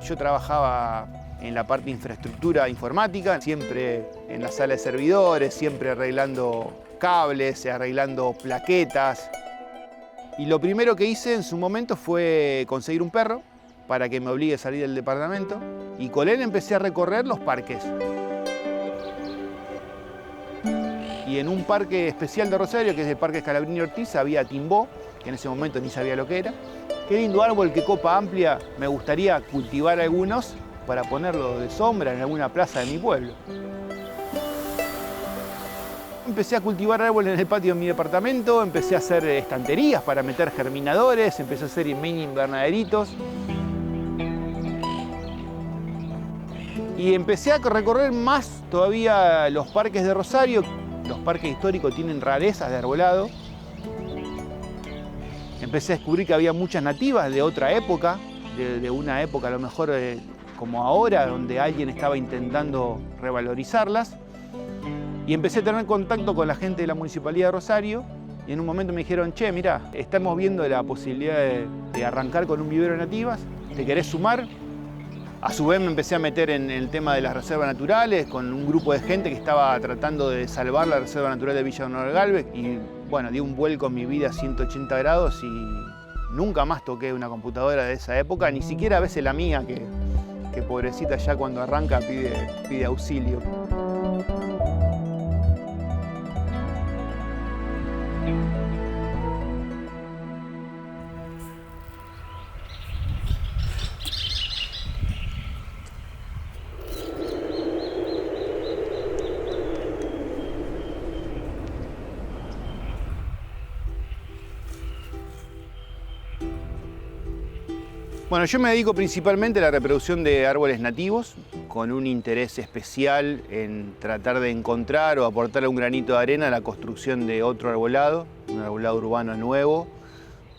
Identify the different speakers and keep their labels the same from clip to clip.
Speaker 1: Yo trabajaba en la parte de infraestructura informática, siempre en la sala de servidores, siempre arreglando cables, arreglando plaquetas. Y lo primero que hice en su momento fue conseguir un perro para que me obligue a salir del departamento. Y con él empecé a recorrer los parques. Y en un parque especial de Rosario, que es el Parque Scalabrini Ortiz, había timbó, que en ese momento ni sabía lo que era. Qué lindo árbol, qué copa amplia. Me gustaría cultivar algunos para ponerlo de sombra en alguna plaza de mi pueblo. Empecé a cultivar árboles en el patio de mi departamento, empecé a hacer estanterías para meter germinadores, empecé a hacer mini invernaderitos. Y empecé a recorrer más todavía los parques de Rosario. Los parques históricos tienen rarezas de arbolado. Empecé a descubrir que había muchas nativas de otra época, de una época a lo mejor como ahora, donde alguien estaba intentando revalorizarlas. Y empecé a tener contacto con la gente de la Municipalidad de Rosario y en un momento me dijeron, che, mirá, estamos viendo la posibilidad de arrancar con un vivero de nativas, ¿te querés sumar? A su vez me empecé a meter en el tema de las reservas naturales con un grupo de gente que estaba tratando de salvar la Reserva Natural de Villa Donald Galvez y bueno, di un vuelco en mi vida a 180 grados y nunca más toqué una computadora de esa época, ni siquiera a veces la mía, que pobrecita ya cuando arranca pide auxilio. Bueno, yo me dedico principalmente a la reproducción de árboles nativos, con un interés especial en tratar de encontrar o aportar un granito de arena a la construcción de otro arbolado, un arbolado urbano nuevo,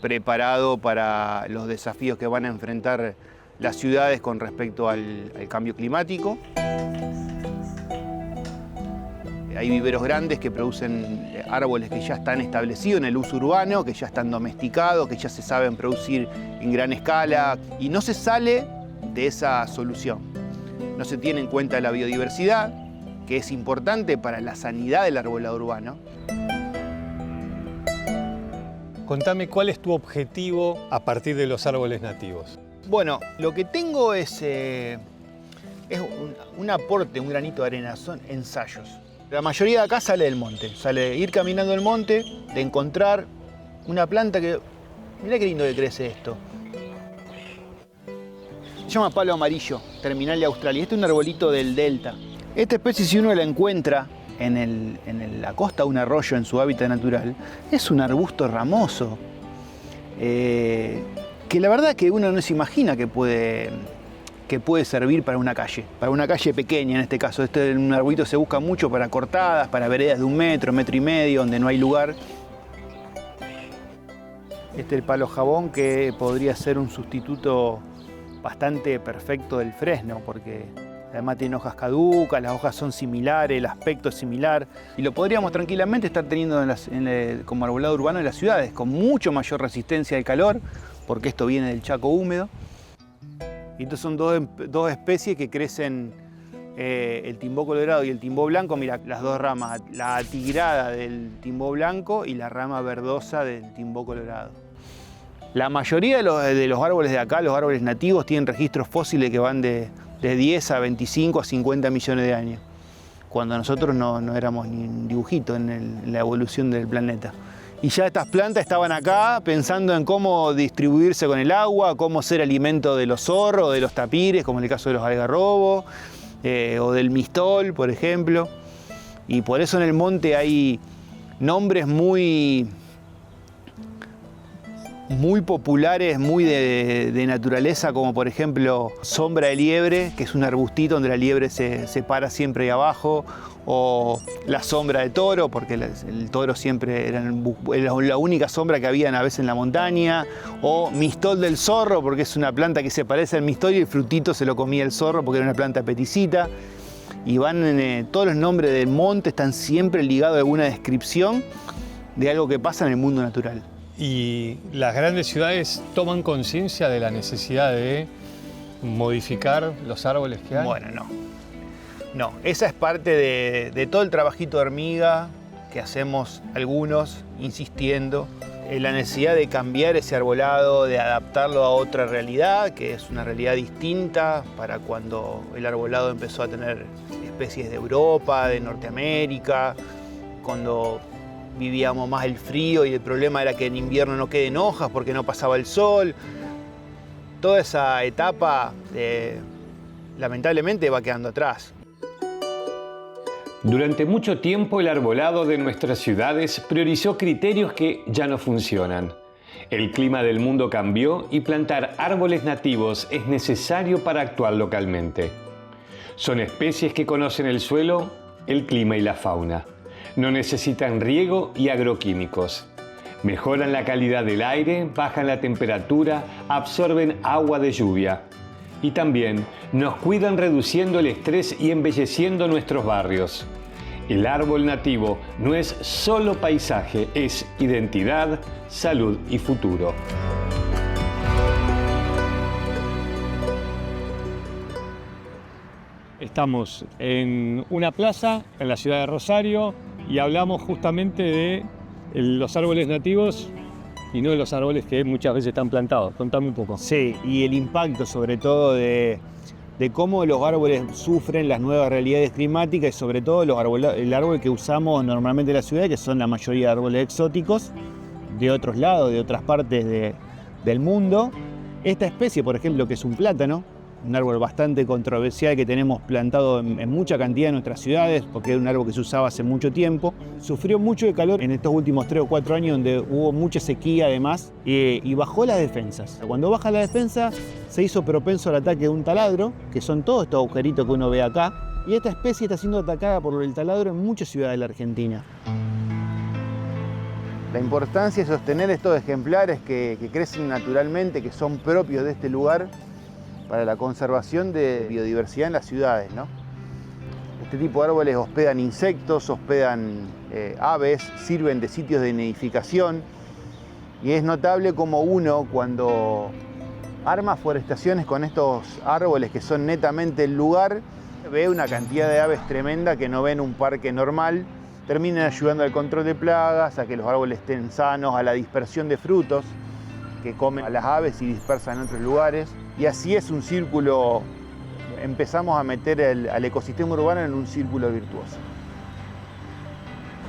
Speaker 1: preparado para los desafíos que van a enfrentar las ciudades con respecto al cambio climático. Hay viveros grandes que producen árboles que ya están establecidos en el uso urbano, que ya están domesticados, que ya se saben producir en gran escala y no se sale de esa solución. No se tiene en cuenta la biodiversidad, que es importante para la sanidad del arbolado urbano.
Speaker 2: Contame, ¿cuál es tu objetivo a partir de los árboles nativos?
Speaker 1: Bueno, lo que tengo es un aporte, un granito de arena, son ensayos. La mayoría de acá sale del monte, sale de ir caminando el monte, de encontrar una planta que... Mirá qué lindo que crece esto. Se llama palo amarillo, Terminalia australis. Este es un arbolito del delta. Esta especie, si uno la encuentra en la costa de un arroyo en su hábitat natural, es un arbusto ramoso. Que la verdad que uno no se imagina que puede servir para una calle pequeña en este caso. Un arbolito se busca mucho para cortadas, para veredas de 1 metro, 1,5 metros, donde no hay lugar. Este es el palo jabón, que podría ser un sustituto bastante perfecto del fresno, porque además tiene hojas caducas, las hojas son similares, el aspecto es similar, y lo podríamos tranquilamente estar teniendo como arbolado urbano en las ciudades, con mucho mayor resistencia al calor, porque esto viene del Chaco húmedo. Y estos son dos especies que crecen, el timbó colorado y el timbó blanco. Mira, las dos ramas, la atigrada del timbó blanco y la rama verdosa del timbó colorado. La mayoría de los árboles de acá, los árboles nativos, tienen registros fósiles que van de 10 a 25 a 50 millones de años, cuando nosotros no éramos ni un dibujito en la evolución del planeta. Y ya estas plantas estaban acá pensando en cómo distribuirse con el agua, cómo ser alimento de los zorros, de los tapires, como en el caso de los algarrobos, o del mistol, por ejemplo. Y por eso en el monte hay nombres muy populares, muy de naturaleza, como por ejemplo sombra de liebre, que es un arbustito donde la liebre se para siempre ahí abajo, o la sombra de toro, porque el toro siempre era la única sombra que había a veces en la montaña, o mistol del zorro, porque es una planta que se parece al mistol y el frutito se lo comía el zorro porque era una planta peticita. Y todos los nombres del monte están siempre ligados a alguna descripción de algo que pasa en el mundo natural.
Speaker 2: Y las grandes ciudades toman conciencia de la necesidad de modificar los árboles que hay?
Speaker 1: Bueno, no. No, esa es parte de todo el trabajito de hormiga que hacemos algunos, insistiendo, en la necesidad de cambiar ese arbolado, de adaptarlo a otra realidad, que es una realidad distinta para cuando el arbolado empezó a tener especies de Europa, de Norteamérica, cuando vivíamos más el frío y el problema era que en invierno no queden hojas porque no pasaba el sol. Toda esa etapa, lamentablemente, va quedando atrás.
Speaker 3: Durante mucho tiempo el arbolado de nuestras ciudades priorizó criterios que ya no funcionan. El clima del mundo cambió y plantar árboles nativos es necesario para actuar localmente. Son especies que conocen el suelo, el clima y la fauna. No necesitan riego y agroquímicos. Mejoran la calidad del aire, bajan la temperatura, absorben agua de lluvia. Y también nos cuidan reduciendo el estrés y embelleciendo nuestros barrios. El árbol nativo no es solo paisaje, es identidad, salud y futuro.
Speaker 2: Estamos en una plaza en la ciudad de Rosario y hablamos justamente de los árboles nativos y no de los árboles que muchas veces están plantados. Contame un poco.
Speaker 1: Sí, y el impacto sobre todo de cómo los árboles sufren las nuevas realidades climáticas y sobre todo el árbol que usamos normalmente en la ciudad, que son la mayoría de árboles exóticos de otros lados, de otras partes del mundo. Esta especie, por ejemplo, que es un plátano, un árbol bastante controversial que tenemos plantado en mucha cantidad en nuestras ciudades, porque era un árbol que se usaba hace mucho tiempo. Sufrió mucho de calor en estos últimos 3 o 4 años, donde hubo mucha sequía además, y bajó las defensas. Cuando baja la defensa, se hizo propenso al ataque de un taladro, que son todos estos agujeritos que uno ve acá, y esta especie está siendo atacada por el taladro en muchas ciudades de la Argentina. La importancia de sostener estos ejemplares que crecen naturalmente, que son propios de este lugar, para la conservación de biodiversidad en las ciudades, ¿no? Este tipo de árboles hospedan insectos, hospedan aves, sirven de sitios de nidificación, y es notable como uno, cuando arma forestaciones con estos árboles que son netamente el lugar, ve una cantidad de aves tremenda que no ve en un parque normal, terminan ayudando al control de plagas, a que los árboles estén sanos, a la dispersión de frutos que comen a las aves y dispersan en otros lugares. Y así es un círculo, empezamos a meter al ecosistema urbano en un círculo virtuoso.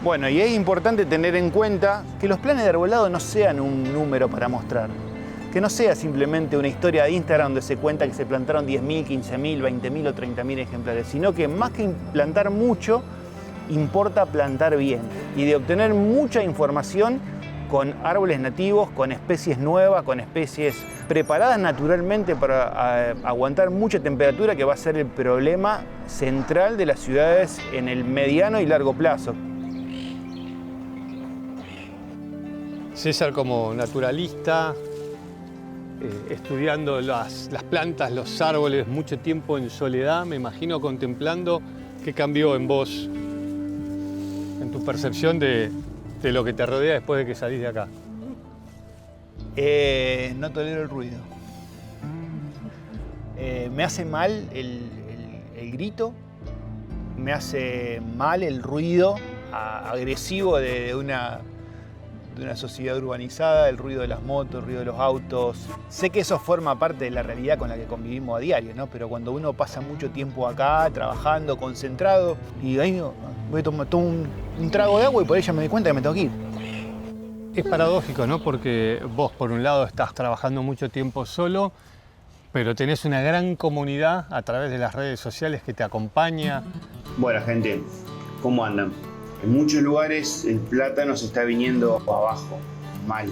Speaker 1: Bueno, y es importante tener en cuenta que los planes de arbolado no sean un número para mostrar, que no sea simplemente una historia de Instagram donde se cuenta que se plantaron 10.000, 15.000, 20.000 o 30.000 ejemplares, sino que más que plantar mucho, importa plantar bien y de obtener mucha información con árboles nativos, con especies nuevas, con especies preparadas naturalmente para aguantar mucha temperatura, que va a ser el problema central de las ciudades en el mediano y largo plazo.
Speaker 2: César, como naturalista, estudiando las plantas, los árboles, mucho tiempo en soledad, me imagino contemplando qué cambió en vos, en tu percepción de lo que te rodea después de que salís de acá.
Speaker 1: No tolero el ruido. Me hace mal el grito, me hace mal el ruido agresivo de una sociedad urbanizada, el ruido de las motos, el ruido de los autos. Sé que eso forma parte de la realidad con la que convivimos a diario, ¿no? Pero cuando uno pasa mucho tiempo acá, trabajando, concentrado, y ahí voy a tomar un trago de agua y por ahí ya me doy cuenta que me tengo que ir.
Speaker 2: Es paradójico, ¿no? Porque vos, por un lado, estás trabajando mucho tiempo solo, pero tenés una gran comunidad a través de las redes sociales que te acompaña.
Speaker 1: Bueno, gente, ¿cómo andan? En muchos lugares el plátano se está viniendo abajo, mal,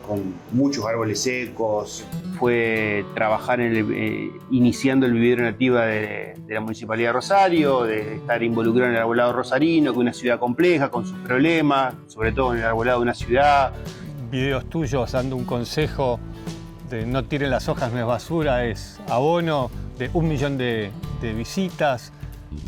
Speaker 1: con muchos árboles secos. Fue trabajar iniciando el vivero nativa de la Municipalidad de Rosario, de estar involucrado en el arbolado rosarino, que es una ciudad compleja, con sus problemas, sobre todo en el arbolado de una ciudad.
Speaker 2: Videos tuyos dando un consejo de no tiren las hojas, no es basura, es abono, de 1 millón de visitas.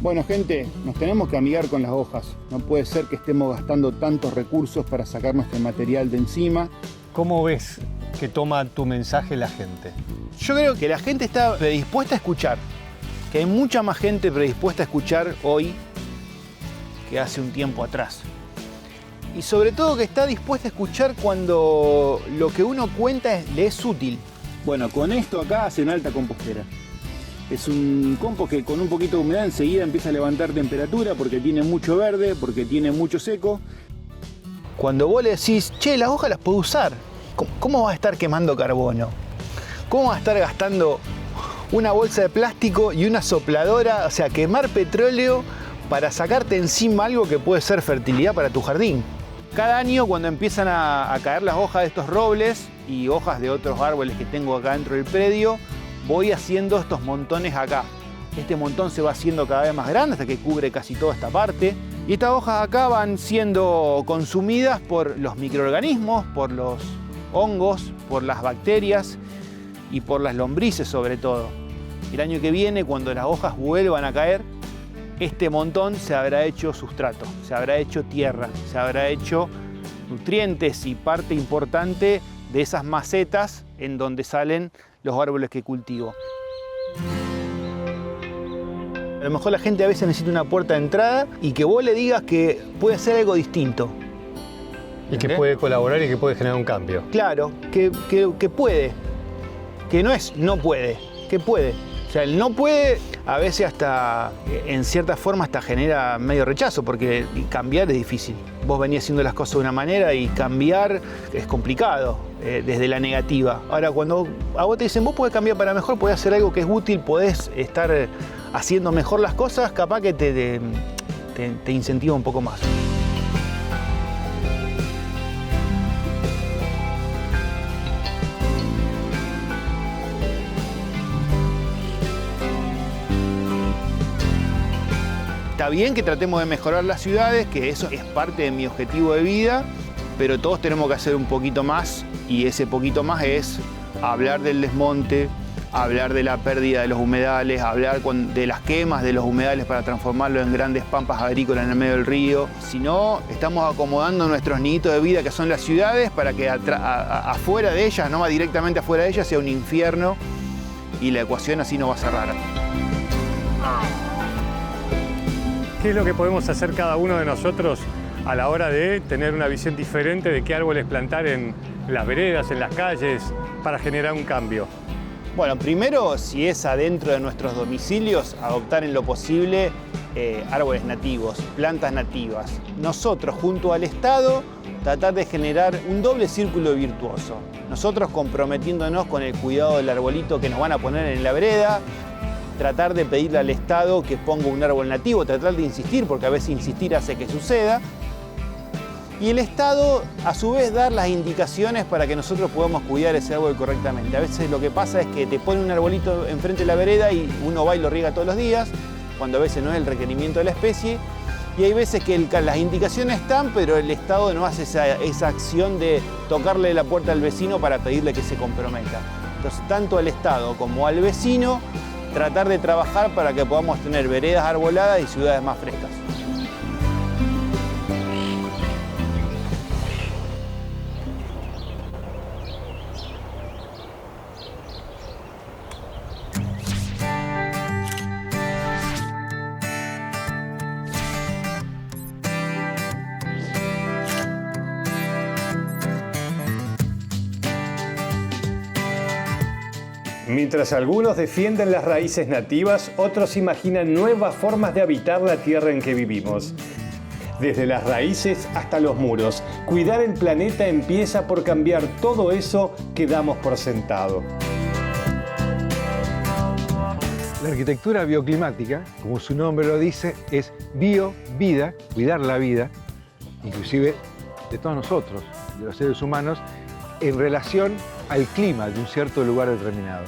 Speaker 1: Bueno, gente, nos tenemos que amigar con las hojas. No puede ser que estemos gastando tantos recursos para sacarnos este material de encima.
Speaker 2: ¿Cómo ves que toma tu mensaje la gente?
Speaker 1: Yo creo que la gente está predispuesta a escuchar, que hay mucha más gente predispuesta a escuchar hoy que hace un tiempo atrás. Y sobre todo que está dispuesta a escuchar cuando lo que uno cuenta le es útil.
Speaker 4: Bueno, con esto acá hacen alta compostera. Es un compost que con un poquito de humedad enseguida empieza a levantar temperatura porque tiene mucho verde, porque tiene mucho seco.
Speaker 1: Cuando vos le decís, che, las hojas las puedo usar, ¿cómo vas a estar quemando carbono? ¿Cómo vas a estar gastando una bolsa de plástico y una sopladora? O sea, quemar petróleo para sacarte encima algo que puede ser fertilidad para tu jardín. Cada año cuando empiezan a caer las hojas de estos robles y hojas de otros árboles que tengo acá dentro del predio, voy haciendo estos montones acá. Este montón se va haciendo cada vez más grande hasta que cubre casi toda esta parte. Y estas hojas acá van siendo consumidas por los microorganismos, por los hongos, por las bacterias y por las lombrices sobre todo. El año que viene, cuando las hojas vuelvan a caer, este montón se habrá hecho sustrato, se habrá hecho tierra, se habrá hecho nutrientes y parte importante de esas macetas en donde salen los árboles que cultivo. A lo mejor la gente a veces necesita una puerta de entrada y que vos le digas que puede hacer algo distinto.
Speaker 2: Y que puede colaborar y que puede generar un cambio.
Speaker 1: Claro, que puede, que no es no puede, que puede. O sea, el no puede a veces hasta, en cierta forma, hasta genera medio rechazo, porque cambiar es difícil. Vos venís haciendo las cosas de una manera y cambiar es complicado desde la negativa. Ahora, cuando a vos te dicen, vos podés cambiar para mejor, podés hacer algo que es útil, podés estar haciendo mejor las cosas, capaz que te incentiva un poco más. Está bien que tratemos de mejorar las ciudades, que eso es parte de mi objetivo de vida, pero todos tenemos que hacer un poquito más, y ese poquito más es hablar del desmonte, hablar de la pérdida de los humedales, hablar de las quemas de los humedales para transformarlos en grandes pampas agrícolas en el medio del río. Si no, estamos acomodando nuestros niditos de vida que son las ciudades para que afuera de ellas, no directamente afuera de ellas, sea un infierno, y la ecuación así no va a cerrar.
Speaker 2: ¿Qué es lo que podemos hacer cada uno de nosotros a la hora de tener una visión diferente de qué árboles plantar en las veredas, en las calles, para generar un cambio?
Speaker 1: Bueno, primero, si es adentro de nuestros domicilios, adoptar en lo posible árboles nativos, plantas nativas. Nosotros, junto al Estado, tratar de generar un doble círculo virtuoso. Nosotros comprometiéndonos con el cuidado del arbolito que nos van a poner en la vereda, tratar de pedirle al Estado que ponga un árbol nativo, tratar de insistir, porque a veces insistir hace que suceda. Y el Estado, a su vez, dar las indicaciones para que nosotros podamos cuidar ese árbol correctamente. A veces lo que pasa es que te pone un arbolito enfrente de la vereda y uno va y lo riega todos los días, cuando a veces no es el requerimiento de la especie. Y hay veces que las indicaciones están, pero el Estado no hace esa acción de tocarle la puerta al vecino para pedirle que se comprometa. Entonces, tanto al Estado como al vecino, tratar de trabajar para que podamos tener veredas arboladas y ciudades más frescas.
Speaker 3: Mientras algunos defienden las raíces nativas, otros imaginan nuevas formas de habitar la tierra en que vivimos. Desde las raíces hasta los muros, cuidar el planeta empieza por cambiar todo eso que damos por sentado.
Speaker 5: La arquitectura bioclimática, como su nombre lo dice, es bio-vida, cuidar la vida, inclusive de todos nosotros, de los seres humanos, en relación al clima de un cierto lugar determinado.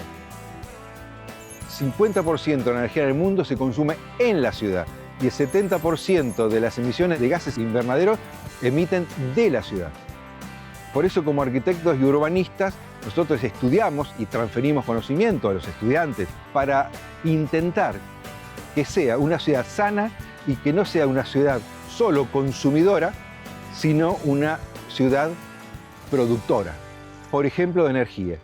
Speaker 5: 50% de la energía del mundo se consume en la ciudad y el 70% de las emisiones de gases invernaderos emiten de la ciudad. Por eso, como arquitectos y urbanistas, nosotros estudiamos y transferimos conocimiento a los estudiantes para intentar que sea una ciudad sana y que no sea una ciudad solo consumidora, sino una ciudad productora. por ejemplo, de energía.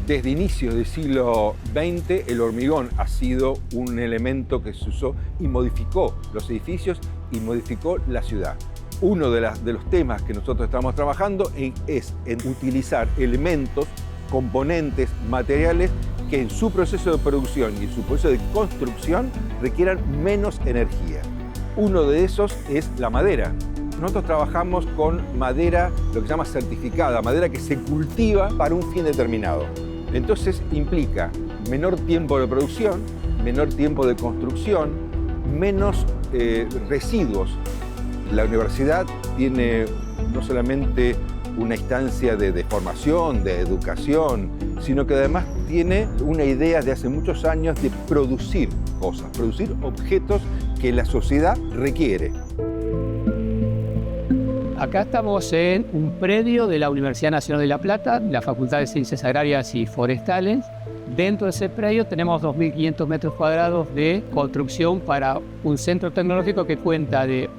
Speaker 5: Desde inicios del siglo XX, el hormigón ha sido un elemento que se usó y modificó los edificios y modificó la ciudad. Uno de los temas que nosotros estamos trabajando es en utilizar elementos, componentes, materiales que en su proceso de producción y en su proceso de construcción requieran menos energía. Uno de esos es la madera. Nosotros trabajamos con madera, lo que se llama certificada, madera que se cultiva para un fin determinado. Entonces implica menor tiempo de producción, menor tiempo de construcción, menos residuos. La universidad tiene no solamente una instancia de formación, de educación, sino que además tiene una idea de hace muchos años de producir cosas, producir objetos que la sociedad requiere.
Speaker 6: Acá estamos en un predio de la Universidad Nacional de La Plata, la Facultad de Ciencias Agrarias y Forestales. Dentro de ese predio tenemos 2.500 metros cuadrados de construcción para un centro tecnológico que cuenta de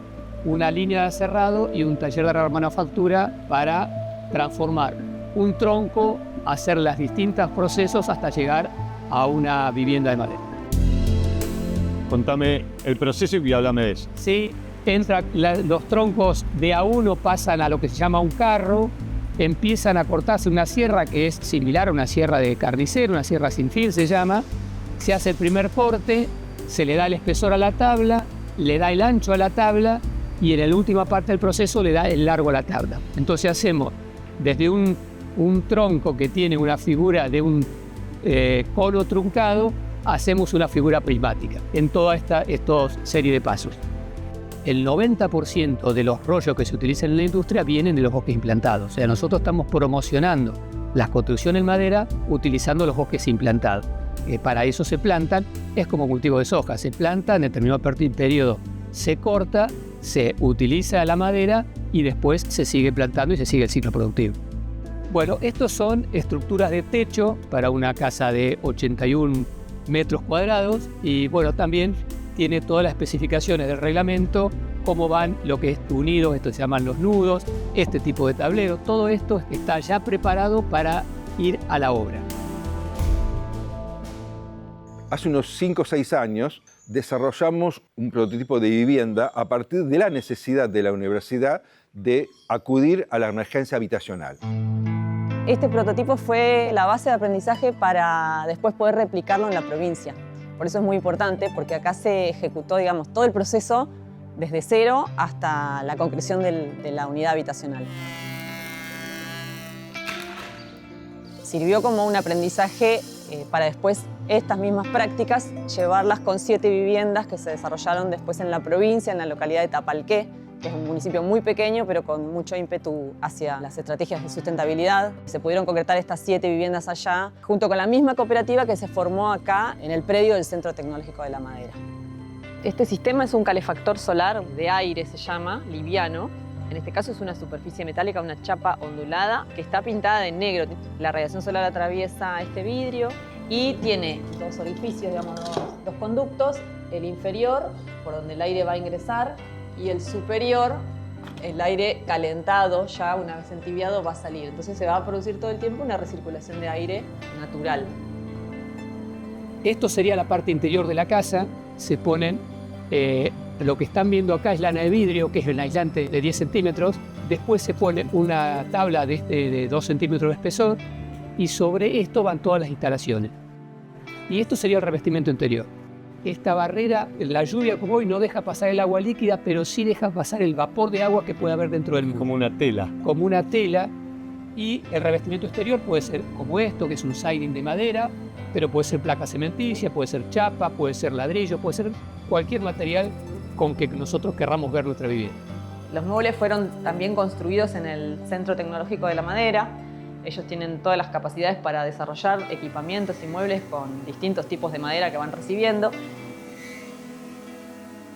Speaker 6: una línea de aserrado y un taller de manufactura para transformar un tronco, hacer los distintos procesos hasta llegar a una vivienda de madera.
Speaker 2: Contame el proceso y háblame de eso.
Speaker 6: Sí, los troncos de A1 pasan a lo que se llama un carro, empiezan a cortarse una sierra que es similar a una sierra de carnicero, una sierra sin fil se llama. Se hace el primer corte, se le da el espesor a la tabla, le da el ancho a la tabla y en la última parte del proceso le da el largo a la tabla. Entonces hacemos desde un tronco que tiene una figura de un cono truncado, hacemos una figura prismática en toda esta serie de pasos. El 90% de los rollos que se utilizan en la industria vienen de los bosques implantados. O sea, nosotros estamos promocionando la construcción en madera utilizando los bosques implantados. Para eso se plantan, es como cultivo de soja, se planta, en determinado periodo se corta, se utiliza la madera y después se sigue plantando y se sigue el ciclo productivo. Bueno, estos son estructuras de techo para una casa de 81 metros cuadrados y bueno, también tiene todas las especificaciones del reglamento, cómo van lo que es unido, esto se llaman los nudos, este tipo de tablero, todo esto está ya preparado para ir a la obra.
Speaker 5: Hace unos 5 o 6 años desarrollamos un prototipo de vivienda a partir de la necesidad de la universidad de acudir a la emergencia habitacional.
Speaker 7: Este prototipo fue la base de aprendizaje para después poder replicarlo en la provincia. Por eso es muy importante, porque acá se ejecutó, digamos, todo el proceso desde cero hasta la concreción de la unidad habitacional. Sirvió como un aprendizaje para después estas mismas prácticas llevarlas con 7 viviendas que se desarrollaron después en la provincia, en la localidad de Tapalqué, que es un municipio muy pequeño, pero con mucho ímpetu hacia las estrategias de sustentabilidad. Se pudieron concretar estas 7 viviendas allá, junto con la misma cooperativa que se formó acá en el predio del Centro Tecnológico de la Madera. Este sistema es un calefactor solar de aire, se llama, liviano. En este caso es una superficie metálica, una chapa ondulada, que está pintada de negro. La radiación solar atraviesa este vidrio y tiene 2 orificios, digamos, dos conductos. El inferior, por donde el aire va a ingresar, y el superior, el aire calentado, ya una vez entibiado, va a salir. Entonces se va a producir todo el tiempo una recirculación de aire natural.
Speaker 6: Esto sería la parte interior de la casa. Se ponen, lo que están viendo acá es lana de vidrio, que es el aislante de 10 centímetros. Después se pone una tabla de 2 centímetros de espesor y sobre esto van todas las instalaciones. Y esto sería el revestimiento interior. Esta barrera, la lluvia como hoy, no deja pasar el agua líquida, pero sí deja pasar el vapor de agua que puede haber dentro del muro.
Speaker 2: Como una tela.
Speaker 6: Como una tela. Y el revestimiento exterior puede ser como esto, que es un siding de madera, pero puede ser placa cementicia, puede ser chapa, puede ser ladrillo, puede ser cualquier material con que nosotros querramos ver nuestra vivienda.
Speaker 7: Los muebles fueron también construidos en el Centro Tecnológico de la Madera. Ellos tienen todas las capacidades para desarrollar equipamientos y muebles con distintos tipos de madera que van recibiendo.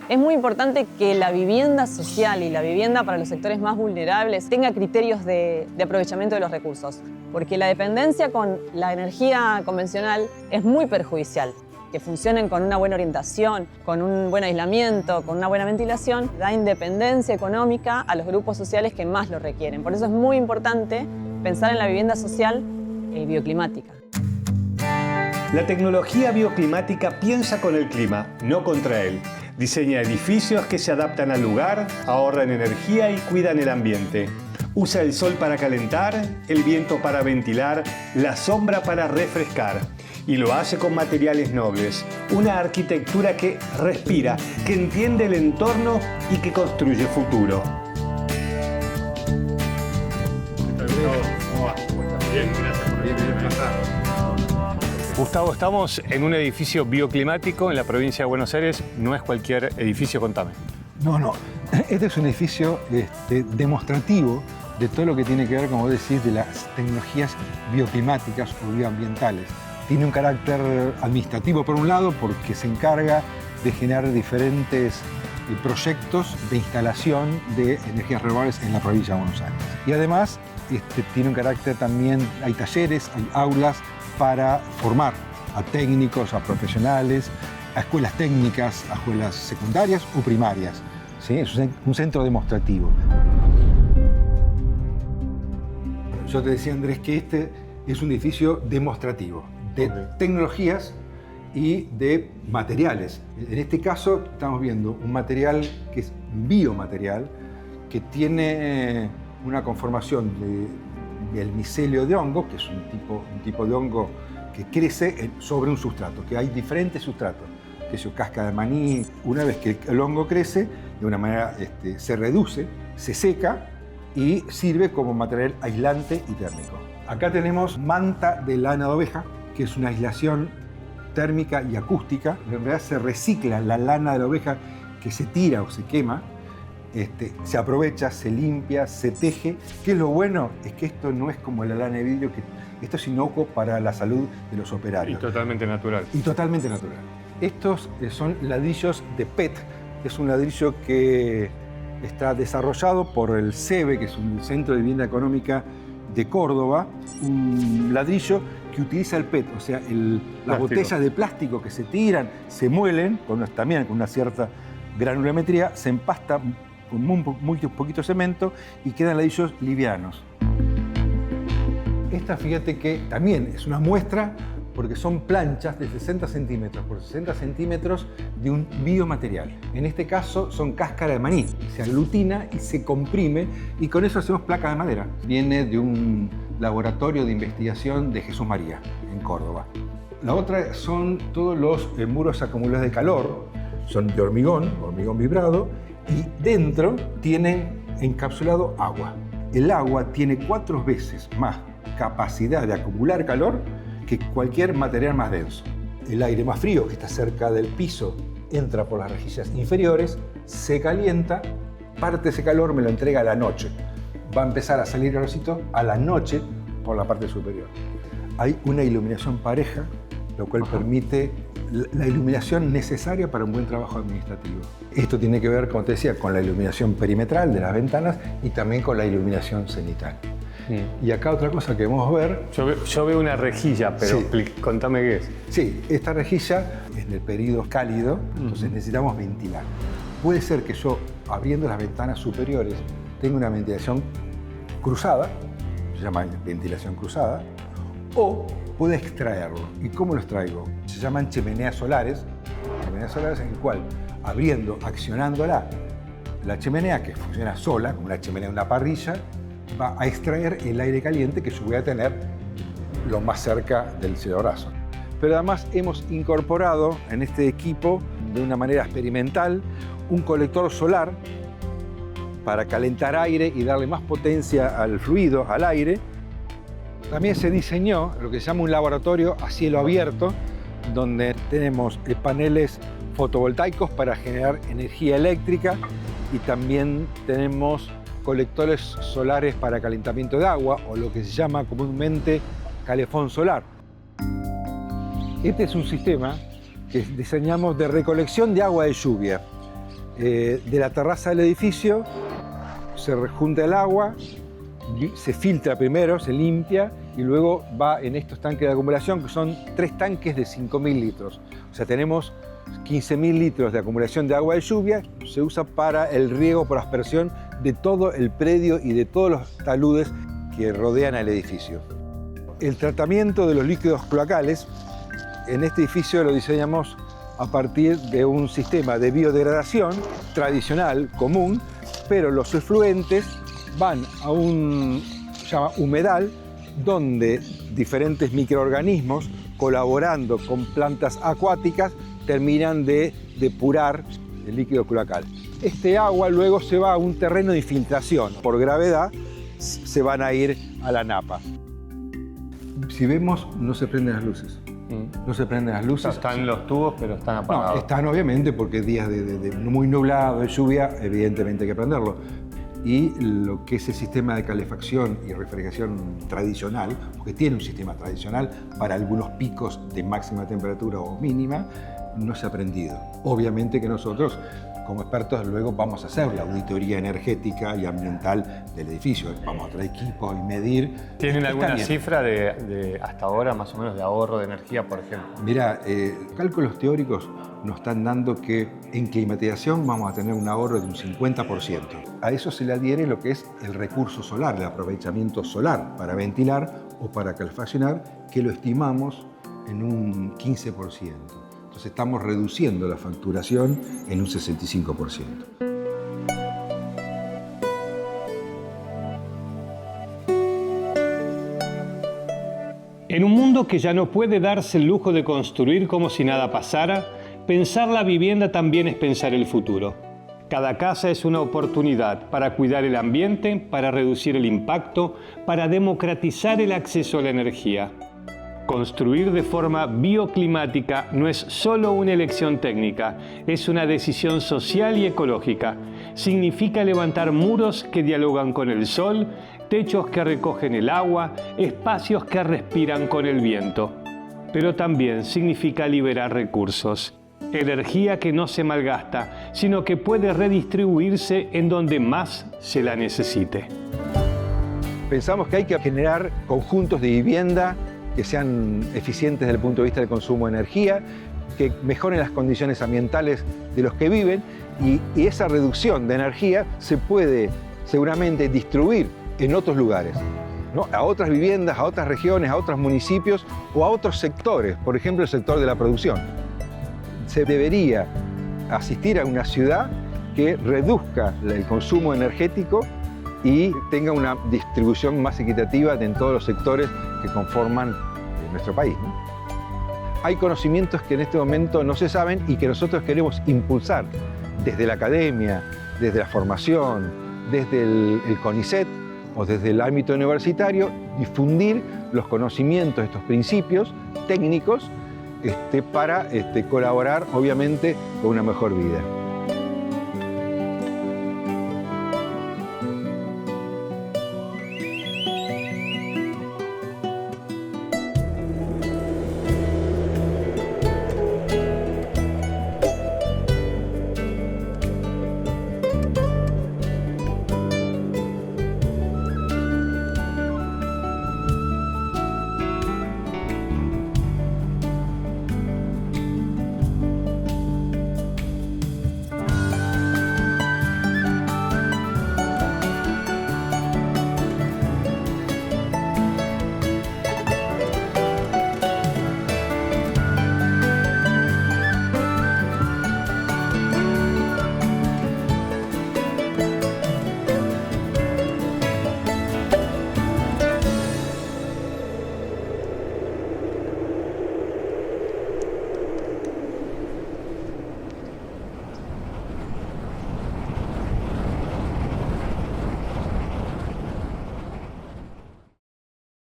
Speaker 7: Es muy importante que la vivienda social y la vivienda para los sectores más vulnerables tenga criterios de aprovechamiento de los recursos, porque la dependencia con la energía convencional es muy perjudicial. que funcionen con una buena orientación, con un buen aislamiento, con una buena ventilación, da independencia económica a los grupos sociales que más lo requieren. Por eso es muy importante pensar en la vivienda social bioclimática.
Speaker 3: La tecnología bioclimática piensa con el clima, no contra él. Diseña edificios que se adaptan al lugar, ahorran energía y cuidan el ambiente. Usa el sol para calentar, el viento para ventilar, la sombra para refrescar. Y lo hace con materiales nobles. Una arquitectura que respira, que entiende el entorno y que construye futuro.
Speaker 2: Bien, gracias por venir. Gustavo, estamos en un edificio bioclimático en la provincia de Buenos Aires. No es cualquier edificio, contame.
Speaker 5: No. Este es un edificio demostrativo de todo lo que tiene que ver, como vos decís, de las tecnologías bioclimáticas o bioambientales. Tiene un carácter administrativo, por un lado, porque se encarga de generar diferentes proyectos de instalación de energías renovables en la provincia de Buenos Aires. Y además tiene un carácter también, hay talleres, hay aulas para formar a técnicos, a profesionales, a escuelas técnicas, a escuelas secundarias o primarias. ¿Sí? Es un centro demostrativo. Yo te decía, Andrés, que este es un edificio demostrativo de tecnologías y de materiales. En este caso estamos viendo un material que es biomaterial, que tiene una conformación del micelio de hongo, que es un tipo de hongo que crece sobre un sustrato, que hay diferentes sustratos, que es cáscara de maní. Una vez que el hongo crece, de una manera se reduce, se seca y sirve como material aislante y térmico. Acá tenemos manta de lana de oveja, que es una aislación térmica y acústica. En realidad se recicla la lana de la oveja que se tira o se quema, se aprovecha, se limpia, se teje. ¿Qué es lo bueno? Es que esto no es como la lana de vidrio, que esto es inocuo para la salud de los operarios.
Speaker 2: Y totalmente natural.
Speaker 5: Y totalmente natural. Estos son ladrillos de PET. Es un ladrillo que está desarrollado por el CEBE, que es un Centro de Vivienda Económica de Córdoba. Un ladrillo que utiliza el PET, o sea, las botellas de plástico que se tiran, se muelen, también con una cierta granulometría, se empasta con muy poquito cemento y quedan ladrillos livianos. Esta, fíjate que también es una muestra porque son planchas de 60 centímetros por 60 centímetros de un biomaterial. En este caso son cáscara de maní, se aglutina y se comprime y con eso hacemos placa de madera. Viene de un laboratorio de investigación de Jesús María, en Córdoba. La otra son todos los muros acumulados de calor, son de hormigón vibrado, y dentro tienen encapsulado agua. El agua tiene 4 veces más capacidad de acumular calor que cualquier material más denso. El aire más frío, que está cerca del piso, entra por las rejillas inferiores, se calienta, parte de ese calor me lo entrega a la noche. Va a empezar a salir calorcito a la noche por la parte superior. Hay una iluminación pareja, lo cual permite la iluminación necesaria para un buen trabajo administrativo. Esto tiene que ver, como te decía, con la iluminación perimetral de las ventanas y también con la iluminación cenital. Y acá otra cosa que vamos a ver...
Speaker 2: Yo veo una rejilla, pero
Speaker 5: sí.
Speaker 2: Contame qué es.
Speaker 5: Sí, esta rejilla es en el periodo cálido, entonces necesitamos ventilar. Puede ser que yo, abriendo las ventanas superiores, tenga una ventilación cruzada, se llama ventilación cruzada, o puedo extraerlo. ¿Y cómo lo extraigo? Se llaman chimeneas solares en el cual, abriendo, accionándola, la chimenea, que funciona sola, como una chimenea de una parrilla, va a extraer el aire caliente que yo voy a tener lo más cerca del cielo raso. Pero además hemos incorporado en este equipo, de una manera experimental, un colector solar para calentar aire y darle más potencia al fluido, al aire. También se diseñó lo que se llama un laboratorio a cielo abierto, donde tenemos paneles fotovoltaicos para generar energía eléctrica y también tenemos colectores solares para calentamiento de agua, o lo que se llama comúnmente calefón solar. Este es un sistema que diseñamos de recolección de agua de lluvia. De la terraza del edificio se junta el agua, se filtra primero, se limpia y luego va en estos tanques de acumulación, que son 3 tanques de 5.000 litros. O sea, tenemos 15.000 litros de acumulación de agua de lluvia, se usa para el riego por aspersión de todo el predio y de todos los taludes que rodean al edificio. El tratamiento de los líquidos cloacales, en este edificio lo diseñamos a partir de un sistema de biodegradación tradicional, común, pero los efluentes van a un se llama humedal, donde diferentes microorganismos, colaborando con plantas acuáticas, terminan de depurar el líquido cloacal. Este agua luego se va a un terreno de infiltración. Por gravedad se van a ir a la napa. Si vemos, no se prenden las luces. No se prenden las luces.
Speaker 2: Están los tubos, pero están apagados.
Speaker 5: No, están obviamente porque días de muy nublado, de lluvia, evidentemente hay que prenderlo. Y lo que es el sistema de calefacción y refrigeración tradicional, porque tiene un sistema tradicional para algunos picos de máxima temperatura o mínima, no se ha prendido. Obviamente que nosotros, como expertos, luego vamos a hacer la auditoría energética y ambiental del edificio. Vamos a traer equipos y medir.
Speaker 2: ¿Tienen alguna cifra de hasta ahora, más o menos, de ahorro de energía, por ejemplo?
Speaker 5: Mira, cálculos teóricos nos están dando que en climatización vamos a tener un ahorro de un 50%. A eso se le adhiere lo que es el recurso solar, el aprovechamiento solar para ventilar o para calefaccionar, que lo estimamos en un 15%. Entonces estamos reduciendo la facturación en un 65%.
Speaker 3: En un mundo que ya no puede darse el lujo de construir como si nada pasara, pensar la vivienda también es pensar el futuro. Cada casa es una oportunidad para cuidar el ambiente, para reducir el impacto, para democratizar el acceso a la energía. Construir de forma bioclimática no es solo una elección técnica, es una decisión social y ecológica. Significa levantar muros que dialogan con el sol, techos que recogen el agua, espacios que respiran con el viento. Pero también significa liberar recursos. Energía que no se malgasta, sino que puede redistribuirse en donde más se la necesite.
Speaker 5: Pensamos que hay que generar conjuntos de vivienda que sean eficientes desde el punto de vista del consumo de energía, que mejoren las condiciones ambientales de los que viven y esa reducción de energía se puede seguramente distribuir en otros lugares, ¿no? A otras viviendas, a otras regiones, a otros municipios o a otros sectores, por ejemplo el sector de la producción. Se debería asistir a una ciudad que reduzca el consumo energético y tenga una distribución más equitativa en todos los sectores que conforman nuestro país, ¿no? Hay conocimientos que en este momento no se saben y que nosotros queremos impulsar desde la academia, desde la formación, desde el CONICET o desde el ámbito universitario, difundir los conocimientos, estos principios técnicos para colaborar, obviamente, con una mejor vida.